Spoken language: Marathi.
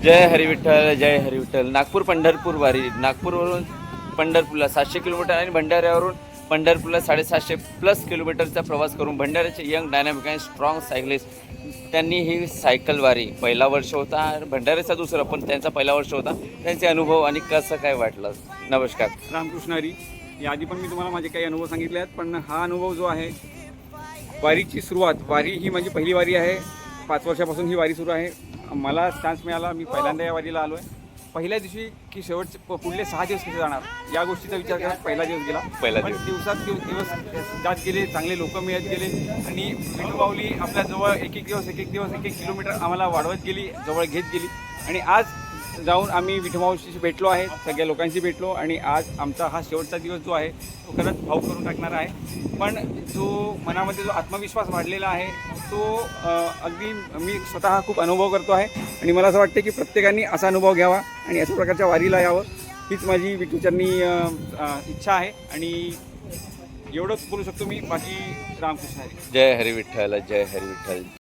जय हरी विठ्ठल, जय हरी विठ्ठल. नागपूर पंढरपूर वारी. नागपूरवरून पंढरपूरला 700 किलोमीटर आणि भंडाऱ्यावरून पंढरपूरला 750+ किलोमीटरचा प्रवास करून भंडाऱ्याचे young dynamic and strong cyclist त्यांनी ही सायकल वारी पहिला वर्ष होता, भंडाऱ्याचा दुसरा, पण त्यांचा पहिला वर्ष होता. त्यांचे अनुभव आणि कसं काय वाटलं. नमस्कार. रामकृष्ण हरी. याआधी पण मी तुम्हाला माझे काही अनुभव सांगितले आहेत, पण हा अनुभव जो आहे, वारीची सुरुवात, वारी ही माझी पहिली वारी आहे. 5 वर्षापासून ही वारी सुरू आहे. मला चान्स मिळाला, मी पहिल्यांदा या वारीला आलो आहे. पहिल्या दिवशी की शेवटचे पुढले 6 दिवस कसे जाणार या गोष्टीचा विचार करत पहिला दिवस गेला. पण दिवस जात गेले, चांगले लोक मिळत गेले आणि विठूमाऊली आपल्या जवळ एक एक किलोमीटर आम्हाला वाढवत गेली, जवळ घेत गेली. आणि आज जाऊन आम्ही विठूमाऊशीशी भेटलो आहे, सगळ्या लोकांशी भेटलो आणि आज आमचा हा शेवटचा दिवस जो आहे तो खरंच भावुक करून टाकणारा आहे. पण जो मनामध्ये जो आत्मविश्वास वाढलेला आहे तो अगदी मी स्वतः खूप अनुभव करतो आहे. आणि मला असं वाटतं की प्रत्येकाने असा अनुभव घ्यावा आणि अशा प्रकारच्या वारीला यावं, हीच माझी विठूचरणी इच्छा आहे. आणि एवढंच बोलू शकतो मी. बाकी रामकृष्ण हरी. जय हरी विठ्ठल, जय हरी विठ्ठल.